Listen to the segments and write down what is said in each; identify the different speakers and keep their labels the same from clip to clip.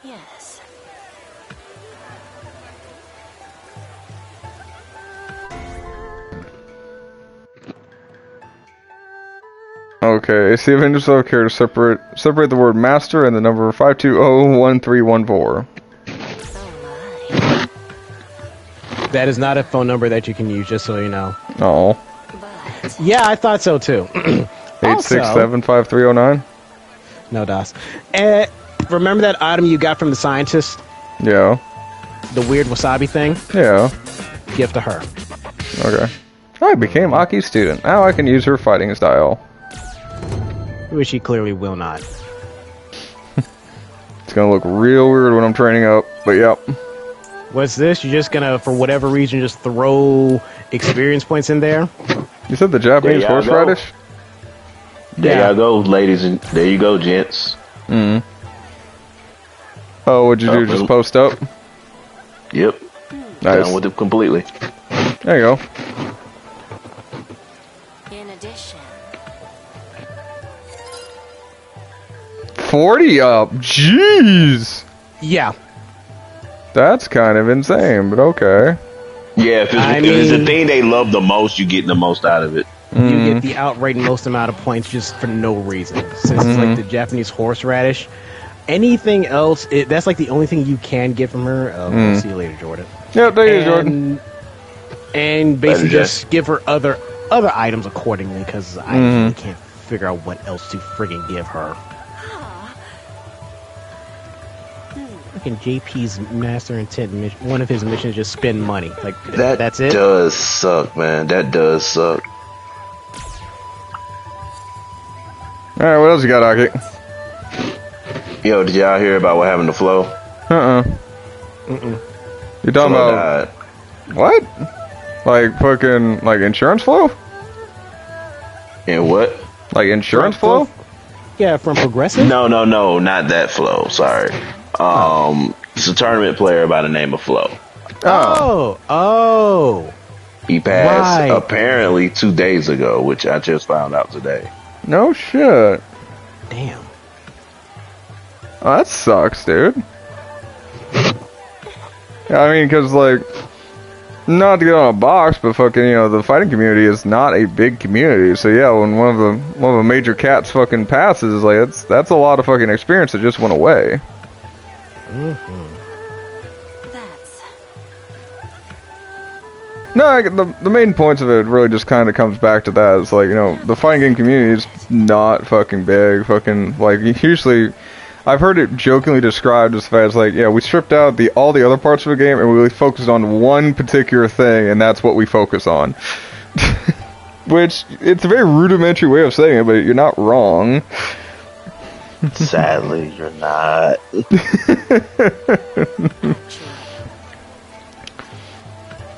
Speaker 1: Yes.
Speaker 2: Okay, see if yourself care to separate the word master and the number 5201314.
Speaker 3: That is not a phone number that you can use, just so you know.
Speaker 2: Oh.
Speaker 3: Yeah, I thought so too.
Speaker 2: 8675309?
Speaker 3: No, DOS. Remember that item you got from the scientist?
Speaker 2: Yeah.
Speaker 3: The weird wasabi thing?
Speaker 2: Yeah.
Speaker 3: Gift to her.
Speaker 2: Okay. I became Aki's student. Now I can use her fighting style.
Speaker 3: Which she clearly will not.
Speaker 2: It's gonna look real weird when I'm training up, but yep.
Speaker 3: What's this? You're just gonna, for whatever reason, just throw experience points in there?
Speaker 2: You said the Japanese horseradish?
Speaker 4: There y'all go, ladies, and there you go, gents.
Speaker 2: Mm. Oh, what'd you do? Just post up?
Speaker 4: Yep.
Speaker 2: Nice.
Speaker 4: Down with it completely.
Speaker 2: There you go.
Speaker 1: In addition.
Speaker 2: 40 up? Jeez!
Speaker 3: Yeah.
Speaker 2: That's kind of insane, but okay.
Speaker 4: Yeah, if it's the thing they love the most, you get the most out of it.
Speaker 3: You get the outright most amount of points just for no reason. Since it's like the Japanese horseradish. Anything else, that's like the only thing you can get from her. We'll see you later, Jordan.
Speaker 2: Yep, there you go, Jordan.
Speaker 3: And basically just give her other items accordingly, because I really can't figure out what else to friggin' give her. Fucking JP's master intent mission, one of his missions is just spend money. Like, that's it?
Speaker 4: That does suck, man. That does suck.
Speaker 2: Alright, what else you got, Aki?
Speaker 4: Yo, did y'all hear about what happened to Flo?
Speaker 2: You talking
Speaker 4: Flo
Speaker 2: about...
Speaker 4: died.
Speaker 2: What? Like fucking, like insurance flow?
Speaker 4: And what?
Speaker 2: Like insurance flow?
Speaker 3: Yeah, from Progressive?
Speaker 4: No, not that Flo. Sorry. It's a tournament player by the name of Flo.
Speaker 3: Oh.
Speaker 4: He passed apparently 2 days ago, which I just found out today.
Speaker 2: No shit.
Speaker 3: Damn.
Speaker 2: Oh, that sucks, dude. Yeah, I mean, because, like, not to get on a box, but fucking, you know, the fighting community is not a big community. So, yeah, when one of the major cats fucking passes, like, that's a lot of fucking experience that just went away. No, the main points of it really just kind of comes back to that. It's like, you know, the fighting game community is not fucking big. Fucking, like, usually, I've heard it jokingly described as fast, like, yeah, we stripped out all the other parts of the game and we really focused on one particular thing, and that's what we focus on. Which, it's a very rudimentary way of saying it, but you're not wrong.
Speaker 4: Sadly, you're not.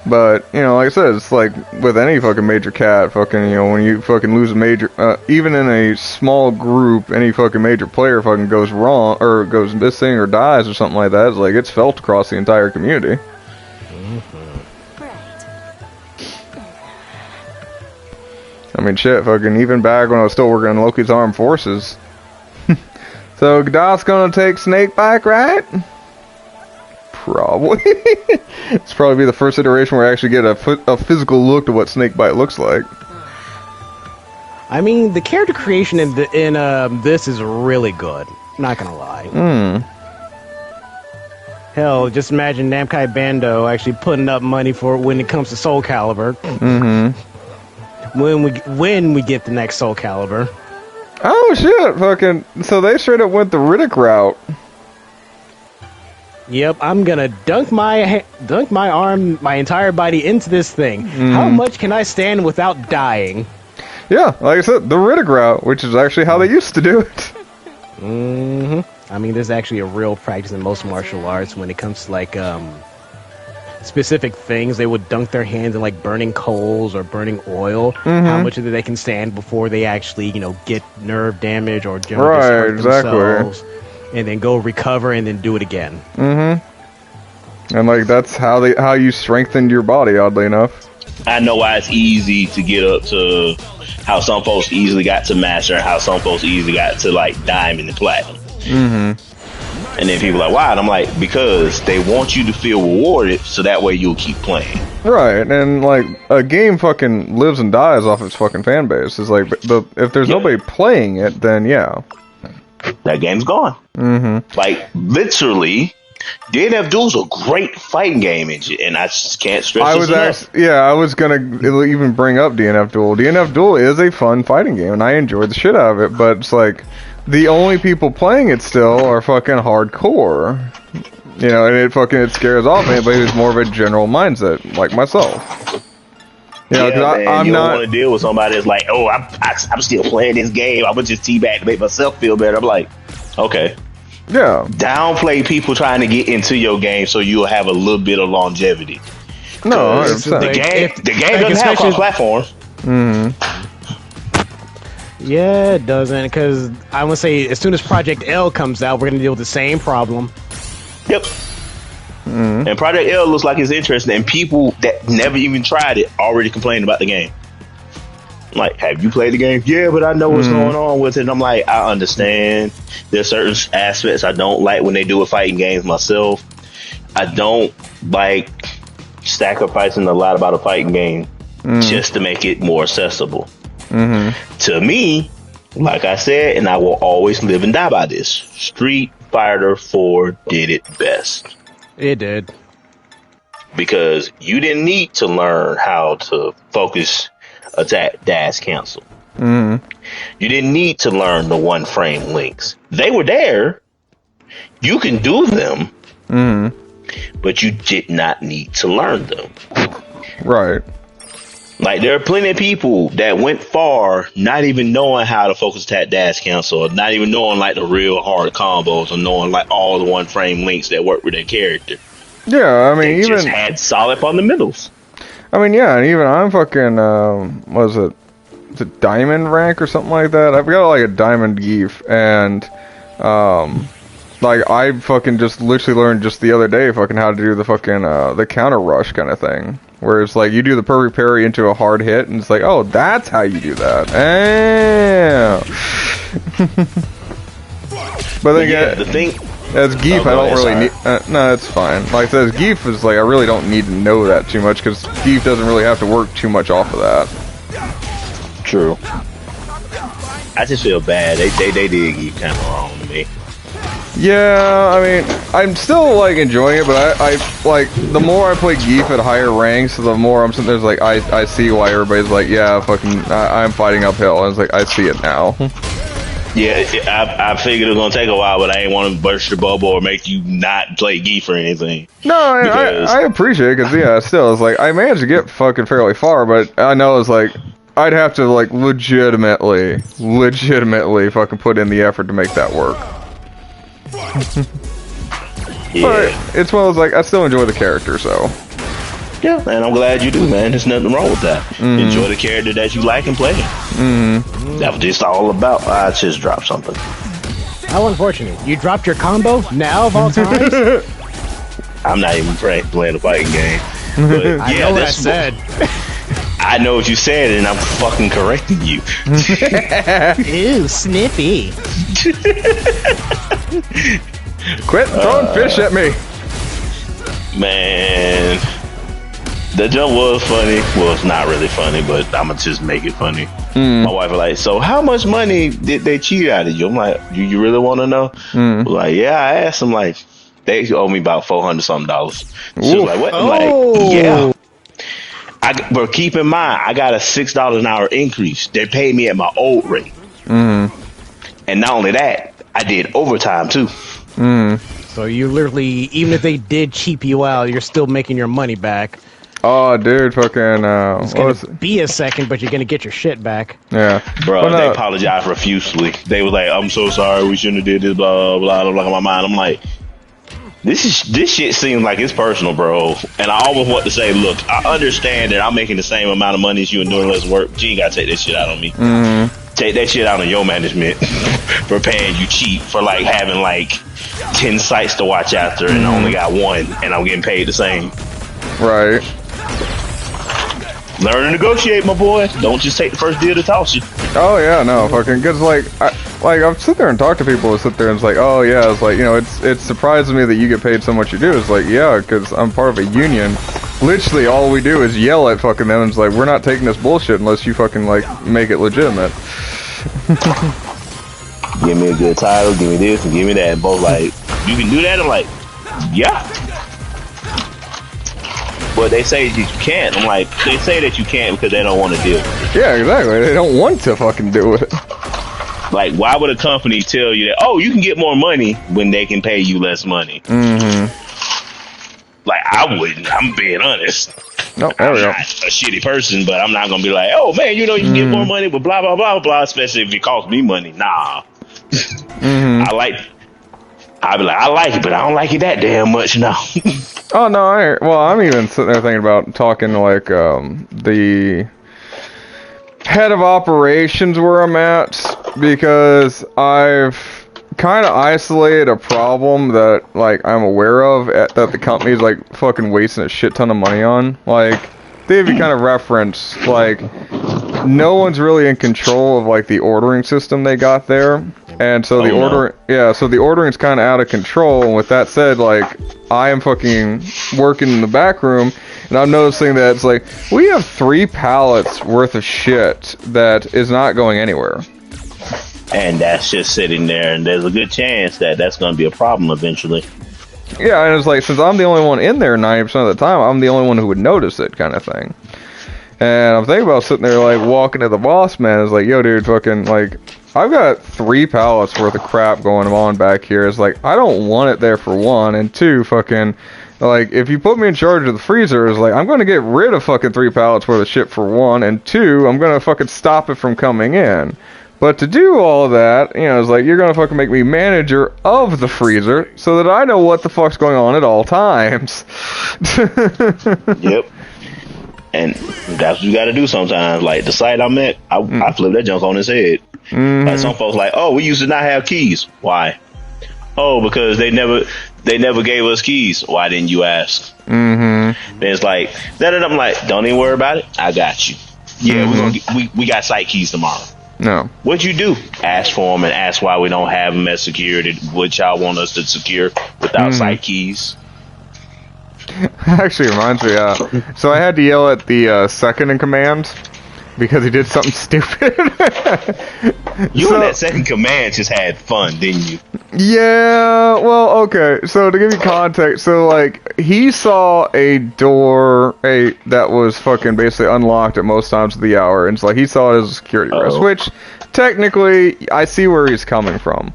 Speaker 2: But, you know, like I said, it's like with any fucking major cat, fucking, you know, when you fucking lose a major, even in a small group, any fucking major player fucking goes wrong, or goes missing, or dies, or something like that, it's like, it's felt across the entire community. I mean, shit, fucking, even back when I was still working on Loki's Armed Forces. So, Godot's gonna take Snake back, right? Probably. It's probably be the first iteration where I actually get a physical look to what Snakebite looks like.
Speaker 3: I mean, the character creation in this is really good. Not gonna lie. Hell, just imagine Namkai Bando actually putting up money for when it comes to Soul Calibur. When we get the next Soul Calibur.
Speaker 2: Oh shit! Fucking. So they straight up went the Riddick route.
Speaker 3: Yep, I'm gonna dunk my arm, my entire body into this thing. How much can I stand without dying?
Speaker 2: Yeah, like I said, the Riddick route, which is actually how they used to do it.
Speaker 3: I mean, there's actually a real practice in most martial arts when it comes to like specific things. They would dunk their hands in like burning coals or burning oil. How much of it they can stand before they actually, you know, get nerve damage or just hurt themselves. And then go recover and then do it again.
Speaker 2: And like that's how you strengthened your body, oddly enough.
Speaker 4: I know why it's easy to get up to how some folks easily got to master and how some folks easily got to like diamond and platinum. And then people are like, why? And I'm like, because they want you to feel rewarded, so that way you'll keep playing.
Speaker 2: Right, and like a game fucking lives and dies off its fucking fan base. It's like if there's nobody playing it, then yeah,
Speaker 4: that game's gone.
Speaker 2: Mm-hmm.
Speaker 4: Like literally, DNF Duel's a great fighting game, and I just can't stress this enough.
Speaker 2: I was gonna even bring up DNF Duel. DNF Duel is a fun fighting game, and I enjoyed the shit out of it. But it's like the only people playing it still are fucking hardcore. You know, and it scares off anybody who's more of a general mindset, like myself. You know,
Speaker 4: I'm you don't want to deal with somebody that's like, oh, I'm still playing this game. I'm gonna just teabag to make myself feel better. I'm like, okay,
Speaker 2: yeah.
Speaker 4: Downplay people trying to get into your game so you'll have a little bit of longevity.
Speaker 2: No,
Speaker 4: 100%. The game doesn't have cross-platform.
Speaker 2: Mm-hmm.
Speaker 3: Yeah, it doesn't, because I want to say as soon as Project L comes out, we're gonna deal with the same problem.
Speaker 4: Yep. Mm-hmm. And Project L looks like it's interesting, and people that never even tried it already complain about the game. Like, have you played the game? Yeah, but I know what's going on with it. And I'm like, I understand. There's certain aspects I don't like when they do with fighting games myself. I don't like sacrificing a lot about a fighting game just to make it more accessible. Mm-hmm. To me, like I said, and I will always live and die by this, Street Fighter 4 did it best.
Speaker 3: It did.
Speaker 4: Because you didn't need to learn how to focus, attack, dash, cancel. Mm-hmm. You didn't need to learn the one frame links. They were there. You can do them. But you did not need to learn them.
Speaker 2: Right.
Speaker 4: Like, there are plenty of people that went far not even knowing how to focus, attack, dash, cancel, or not even knowing like the real hard combos, or knowing like all the one frame links that work with their character.
Speaker 2: Yeah, I mean,
Speaker 4: they
Speaker 2: even
Speaker 4: just had solid fundamentals.
Speaker 2: I mean, yeah, and even I'm fucking was it diamond rank or something like that? I've got like a diamond geef, and like I fucking just literally learned just the other day fucking how to do the fucking the counter rush kind of thing. Where it's like you do the perfect parry into a hard hit, and it's like, oh, that's how you do that. But then
Speaker 4: yeah, the thing
Speaker 2: as geef, I don't really need. No, it's fine. Like I said, as geef is like I really don't need to know that too much because geef doesn't really have to work too much off of that.
Speaker 4: True. I just feel bad. They did geef kind of wrong to me.
Speaker 2: Yeah, I mean, I'm still like enjoying it, but I like the more I play geef at higher ranks, the more I'm sitting there's like I see why everybody's like, yeah, fucking, I'm fighting uphill. And it's like I see it now.
Speaker 4: Yeah, I figured it was gonna take a while, but I ain't want to burst your bubble or make you not play geef or anything.
Speaker 2: No, I appreciate it because yeah, still it's like I managed to get fucking fairly far, but I know it's like I'd have to like legitimately fucking put in the effort to make that work.
Speaker 4: Yeah.
Speaker 2: But it's one of those like I still enjoy the character, so
Speaker 4: yeah, and I'm glad you do, man. There's nothing wrong with that. Enjoy the character that you like and play. That was just all about. I just dropped something.
Speaker 3: How unfortunate! You dropped your combo now of all times.
Speaker 4: I'm not even playing a fighting game. But, yeah,
Speaker 3: I know what I said.
Speaker 4: I know what you said, and I'm fucking correcting you.
Speaker 3: Ew, snippy.
Speaker 2: quit throwing fish at me.
Speaker 4: Man, the jump was funny. Well, it's not really funny, but I'm gonna just make it funny. My wife was like, so how much money did they cheat out of you? I'm like, do you really want to know? Like, yeah, I asked them, like, they owe me about $400 something. She was like, what? I'm like, yeah. But keep in mind, I got a $6 an hour increase. They paid me at my old rate. And not only that, I did overtime too.
Speaker 3: So you literally, even if they did cheap you out, you're still making your money back.
Speaker 2: Oh, dude, fucking.
Speaker 3: It's gonna be a second, but you're gonna get your shit back.
Speaker 2: Yeah,
Speaker 4: bro. They apologized profusely. They were like, "I'm so sorry. We shouldn't have did this." Blah blah blah. Blah. In my mind, I'm like, this shit seems like it's personal, bro. And I almost want to say, look, I understand that I'm making the same amount of money as you and doing less work. But you ain't gotta take that shit out on me. Take that shit out on your management for paying you cheap for like having like 10 sites to watch after, and I only got one, and I'm getting paid the same.
Speaker 2: Right.
Speaker 4: Learn to negotiate, my boy. Don't just take the first deal to toss you.
Speaker 2: Oh yeah, no, fucking. Cause like like I've sit there and talked to people who sit there and it's like, oh yeah, it's like, you know, it surprises me that you get paid so much you do. It's like, yeah, because I'm part of a union. Literally, all we do is yell at fucking them and it's like, we're not taking this bullshit unless you fucking like make it legitimate.
Speaker 4: Give me a good title, give me this and give me that. Both like, you can do that? I'm like, yeah. But they say that you can't. I'm like, they say that you can't because they don't want to deal with it.
Speaker 2: Yeah, exactly. They don't want to fucking do it.
Speaker 4: Like, why would a company tell you that, oh, you can get more money when they can pay you less money?
Speaker 2: Mm-hmm.
Speaker 4: Like, I wouldn't. I'm being honest.
Speaker 2: No, there
Speaker 4: I'm
Speaker 2: we go.
Speaker 4: not a shitty person, but I'm not going to be like, oh, man, you know, you can get more money, but blah, blah, blah, blah, especially if it costs me money. Nah.
Speaker 2: Mm-hmm.
Speaker 4: I'd be like, I like it, but I don't like it that damn much now.
Speaker 2: Oh, no, I'm even sitting there thinking about talking to, like, the head of operations where I'm at, because I've kind of isolated a problem that, like, I'm aware of, that the company's, like, fucking wasting a shit ton of money on. Like, they have you kind of reference, like, no one's really in control of, like, the ordering system they got there. And so so the ordering's kind of out of control. And with that said, like, I am fucking working in the back room, and I'm noticing that it's like, we have 3 pallets worth of shit that is not going anywhere.
Speaker 4: And that's just sitting there, and there's a good chance that that's going to be a problem eventually.
Speaker 2: Yeah, and it's like, since I'm the only one in there 90% of the time, I'm the only one who would notice it, kind of thing. And I'm thinking about sitting there, like, walking to the boss man. It's like, yo, dude, fucking, like, I've got 3 pallets worth of crap going on back here. It's like, I don't want it there for one, and 2, fucking, like, if you put me in charge of the freezer, it's like, I'm going to get rid of fucking 3 pallets worth of shit for one, and 2, I'm going to fucking stop it from coming in. But to do all of that, you know, it's like, you're going to fucking make me manager of the freezer so that I know what the fuck's going on at all times.
Speaker 4: Yep. And that's what you got to do sometimes. Like, the site I'm at, I flip that junk on his head. Like, some folks like, oh, we used to not have keys. Why? Oh, because they never gave us keys. Why didn't you ask? Then it's like, then I'm like, don't even worry about it. I got you. Yeah, we got site keys tomorrow.
Speaker 2: No.
Speaker 4: What'd you do? Ask for them and ask why we don't have them as security. What y'all want us to secure without site keys?
Speaker 2: Actually reminds me, so I had to yell at the second in command because he did something stupid.
Speaker 4: You and that second command just had fun, didn't you?
Speaker 2: Yeah, well, okay, so to give you context, so, like, he saw a door that was fucking basically unlocked at most times of the hour, and it's like, he saw it as a security risk, which, technically, I see where he's coming from.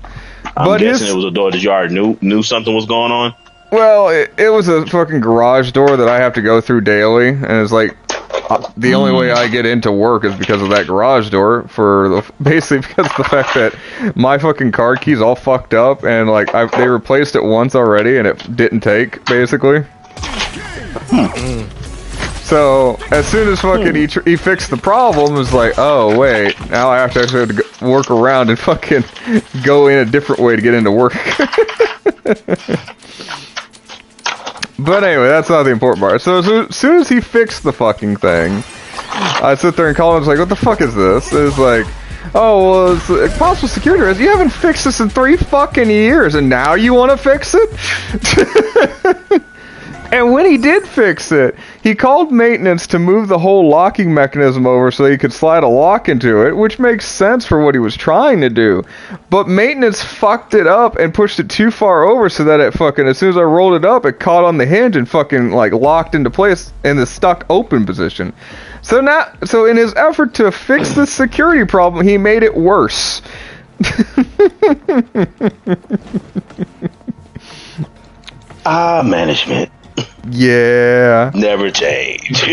Speaker 4: I'm guessing it was a door that you already knew something was going on?
Speaker 2: Well, it was a fucking garage door that I have to go through daily, and it's like, the only way I get into work is because of that garage door, basically because of the fact that my fucking card key's all fucked up, and like, they replaced it once already, and it didn't take, basically. So, as soon as fucking he fixed the problem, it was like, oh wait, now I have to actually work around and fucking go in a different way to get into work. But anyway, that's not the important part. So as soon as he fixed the fucking thing, I sit there and call him, like, what the fuck is this? It's like, oh, well, it's possible security risk. You haven't fixed this in 3 fucking years, and now you want to fix it? And when he did fix it, he called maintenance to move the whole locking mechanism over so he could slide a lock into it, which makes sense for what he was trying to do. But maintenance fucked it up and pushed it too far over so that it fucking, as soon as I rolled it up, it caught on the hinge and fucking, like, locked into place in the stuck open position. So in his effort to fix the security problem, he made it worse.
Speaker 4: Management.
Speaker 2: Yeah.
Speaker 4: Never change.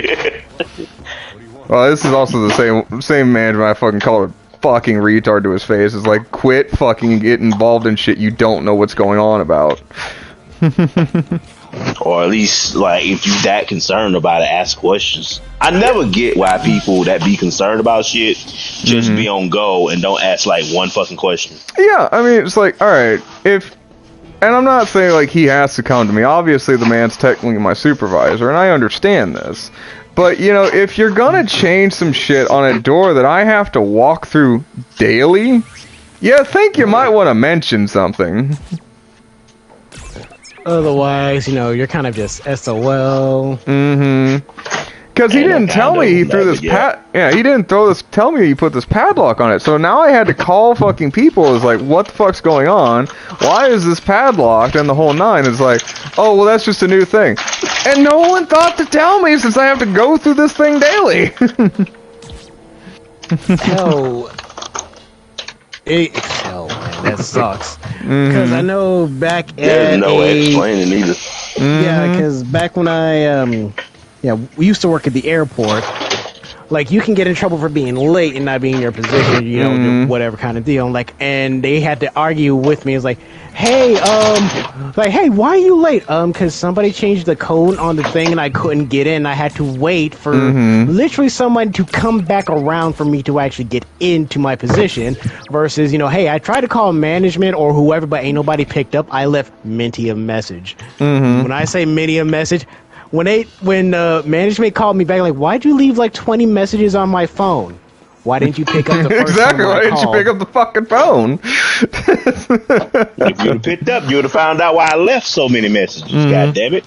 Speaker 2: Well, this is also the same management I fucking call a fucking retard to his face. It's like, quit fucking getting involved in shit you don't know what's going on about.
Speaker 4: Or at least, like, if you that concerned about it, ask questions. I never get why people that be concerned about shit just be on go and don't ask, like, one fucking question.
Speaker 2: Yeah, I mean, it's like, alright, and I'm not saying, like, he has to come to me. Obviously, the man's technically my supervisor, and I understand this. But, you know, if you're gonna change some shit on a door that I have to walk through daily, Yeah, I think you might want to mention something.
Speaker 3: Otherwise, you're kind of just SOL.
Speaker 2: Because he didn't tell me he threw this he didn't tell me he put this padlock on it. So now I had to call fucking people. It's like, what the fuck's going on? Why is this padlocked? And the whole nine is like, oh, well, that's just a new thing. And no one thought to tell me since I have to go through this thing daily.
Speaker 3: Hell, man, that sucks. Because I know back at
Speaker 4: There's no explaining either.
Speaker 3: Yeah, because back when we used to work at the airport. Like, you can get in trouble for being late and not being in your position, whatever kind of deal. Like, and they had to argue with me. It's like, hey, why are you late? Because somebody changed the code on the thing and I couldn't get in. I had to wait for literally someone to come back around for me to actually get into my position. Versus, hey, I tried to call management or whoever, but ain't nobody picked up. I left Minty a message. When I say Minty a message, when management called me back, like, why'd you leave like 20 messages on my phone? Why didn't you pick up the first
Speaker 2: exactly? Why didn't you pick up the fucking phone?
Speaker 4: If you'd have picked up, you would have found out why I left so many messages. God damn it!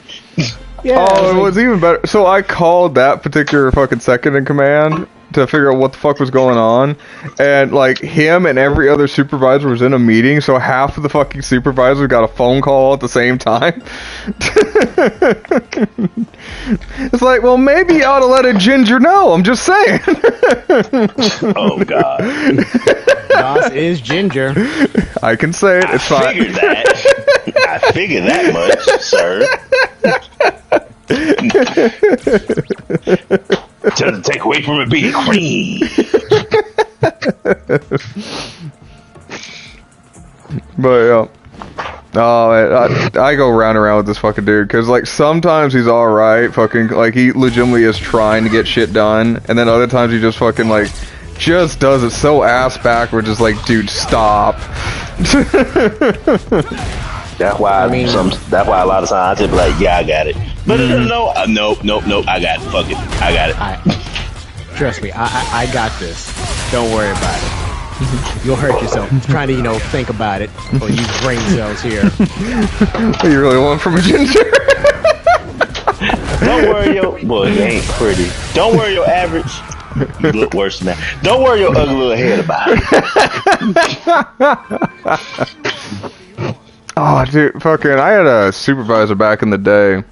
Speaker 2: Yeah. Oh, it was even better. So I called that particular fucking second in command to figure out what the fuck was going on, and like him and every other supervisor was in a meeting, so half of the fucking supervisors got a phone call at the same time. It's like, well, maybe you ought to let a ginger know. I'm just saying.
Speaker 4: Oh god,
Speaker 3: Boss is ginger.
Speaker 2: I can say it. It's fine.
Speaker 4: I figured that much, sir. Doesn't take away from it being cream.
Speaker 2: But yeah. Oh, I go round and round with this fucking dude, because like sometimes he's alright, fucking like he legitimately is trying to get shit done, and then other times he just fucking like just does it so ass backwards, just like, dude, stop.
Speaker 4: That's why that's why a lot of times I just be like, yeah, I got it. But nope, I got it. Fuck it, I got it.
Speaker 3: Trust me, I got this. Don't worry about it. You'll hurt yourself trying to, think about it or use brain cells here.
Speaker 2: What do you really want from a ginger?
Speaker 4: Don't worry, boy, you ain't pretty. Don't worry, your average. You look worse than that. Don't worry your ugly little head about it.
Speaker 2: Oh, dude, fucking, I had a supervisor back in the day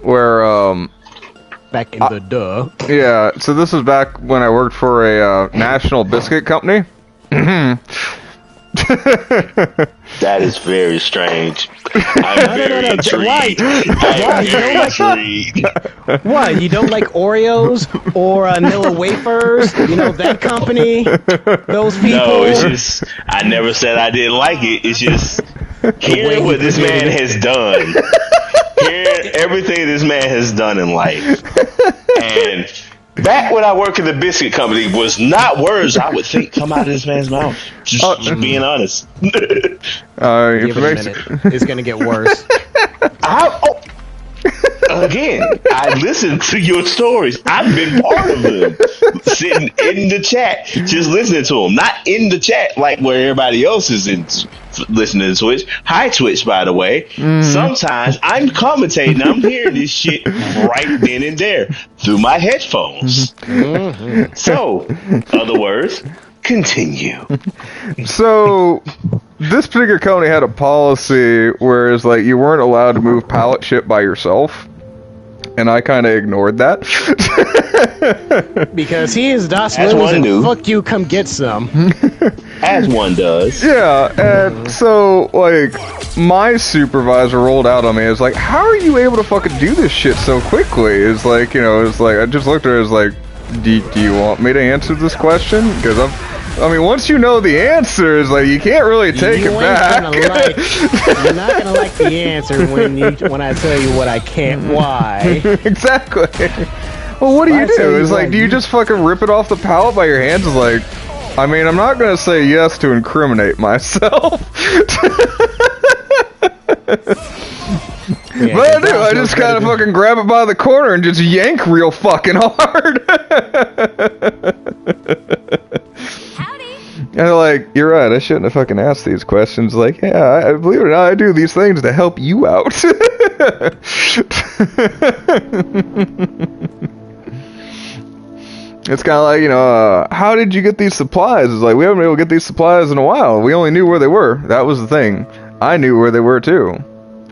Speaker 2: where,
Speaker 3: back in the
Speaker 2: yeah, so this was back when I worked for a, national biscuit company.
Speaker 4: That is very strange. I'm very intrigued.
Speaker 3: Why? You don't like Oreos or Nilla wafers? That company? Those people?
Speaker 4: No, it's just, I never said I didn't like it. It's just hearing what this man has done. Hearing everything this man has done in life. And back when I worked at the biscuit company was not words I would think come out of this man's mouth. Just being honest.
Speaker 3: Give it a minute. It's gonna get worse.
Speaker 4: Again, I listened to your stories. I've been part of them. Sitting in the chat, just listening to them. Not in the chat like where everybody else is listening to Twitch. Hi, Twitch, by the way. Sometimes I'm commentating. I'm hearing this shit right then and there through my headphones. So, other words, continue.
Speaker 2: So, this particular company had a policy where it's like you weren't allowed to move pallet shit by yourself. And I kind of ignored that.
Speaker 3: Because he is Das Williams and fuck you, come get some.
Speaker 4: As one does.
Speaker 2: Yeah, and so, like, my supervisor rolled out on me. It's like, how are you able to fucking do this shit so quickly? It's like, it's like, I just looked at her, it's like, do you want me to answer this question? Because once you know the answer, it's like, you can't really take it back.
Speaker 3: You're not gonna like the answer when I tell you what I can't. Why?
Speaker 2: Exactly. Well, what do you do? It's like, do you just fucking rip it off the pallet by your hands? It's like, I'm not gonna say yes to incriminate myself.
Speaker 3: Yeah,
Speaker 2: but I do. I just kind of fucking grab it by the corner and just yank real fucking hard.
Speaker 1: Howdy.
Speaker 2: And they're like, you're right, I shouldn't have fucking asked these questions. Like, yeah, I believe it or not, I do these things to help you out. It's kind of like, how did you get these supplies? It's like, we haven't been able to get these supplies in a while. We only knew where they were. That was the thing. I knew where they were, too.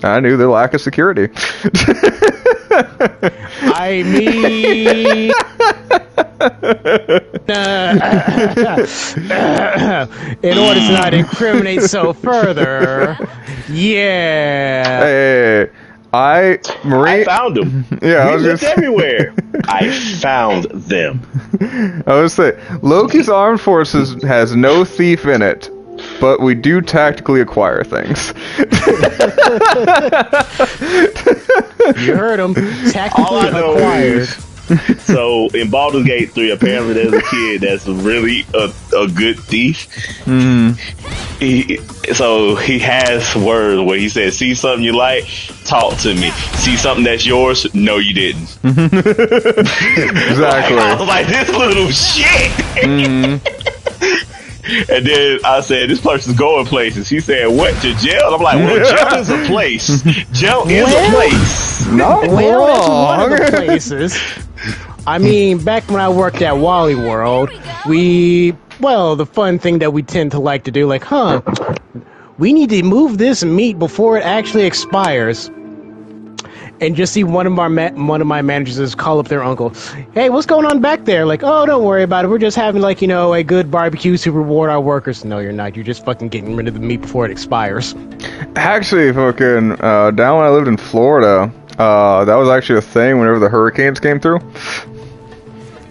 Speaker 2: I knew the lack of security.
Speaker 3: I mean... in order to not incriminate so further, yeah.
Speaker 2: Hey,
Speaker 4: I
Speaker 2: Marie...
Speaker 4: found them.
Speaker 2: Yeah,
Speaker 4: we looked everywhere. I found them.
Speaker 2: I was say, Loki's Armed Forces has no thief in it, but we do tactically acquire things.
Speaker 3: You heard him.
Speaker 4: All I
Speaker 3: Tactically
Speaker 4: know
Speaker 3: acquired.
Speaker 4: So in Baldur's Gate 3, apparently there's a kid that's really a good thief. So he has words where he says, see something you like, talk to me. See something that's yours, no you didn't.
Speaker 2: Exactly.
Speaker 4: I was like, this little shit. And then I said, this person's going places. He said, what, to jail? I'm like, well, jail is a place. Jail is a place.
Speaker 2: No,
Speaker 3: Well, that's one of the places. I mean, back when I worked at Wally World, the fun thing that we tend to like to do, like, we need to move this meat before it actually expires. And just see one of my managers call up their uncle. Hey, what's going on back there? Like, oh, don't worry about it. We're just having, like, a good barbecue to reward our workers. No, you're not. You're just fucking getting rid of the meat before it expires.
Speaker 2: Actually, fucking, down when I lived in Florida, that was actually a thing whenever the hurricanes came through.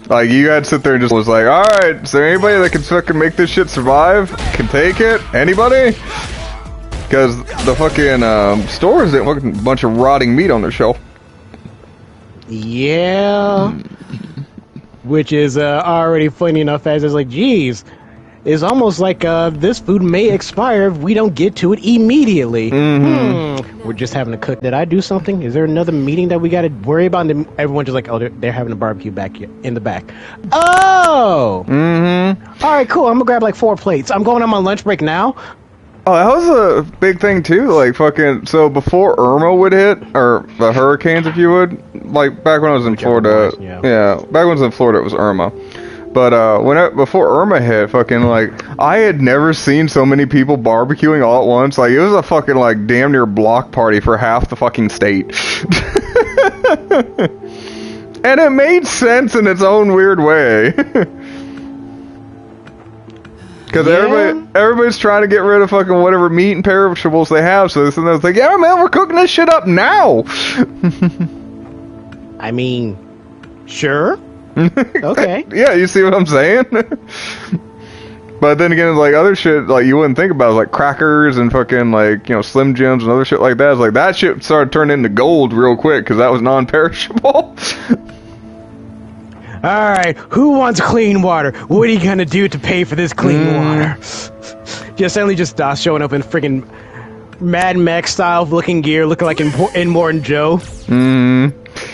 Speaker 2: Like, you guys sit there and just was like, alright, is there anybody that can fucking make this shit survive? Can take it? Anybody? Because the fucking stores didn't want a bunch of rotting meat on their shelf.
Speaker 3: Yeah. Which is already funny enough as it's like, geez, it's almost like this food may expire if we don't get to it immediately. We're just having to cook. Did I do something? Is there another meeting that we got to worry about? And everyone's just like, oh, they're having a barbecue back here in the back. Oh! All right, cool. I'm going to grab like 4 plates. I'm going on my lunch break now.
Speaker 2: Oh, that was a big thing too, like fucking, so before Irma would hit, or the hurricanes if you would, like back when I was in Florida, back when I was in Florida it was Irma, but before Irma hit, fucking like, I had never seen so many people barbecuing all at once, like it was a fucking like damn near block party for half the fucking state. And it made sense in its own weird way. Because everybody's trying to get rid of fucking whatever meat and perishables they have, so it's like, yeah, man, we're cooking this shit up now.
Speaker 3: I mean, sure. Okay.
Speaker 2: Yeah, you see what I'm saying? But then again, like other shit, like you wouldn't think about, like crackers and fucking like Slim Jims and other shit like that. It's like that shit started turning into gold real quick because that was non-perishable.
Speaker 3: Alright, who wants clean water? What are you gonna do to pay for this clean water? Just suddenly DOS showing up in freaking Mad Max style looking gear, looking like Immortan Joe.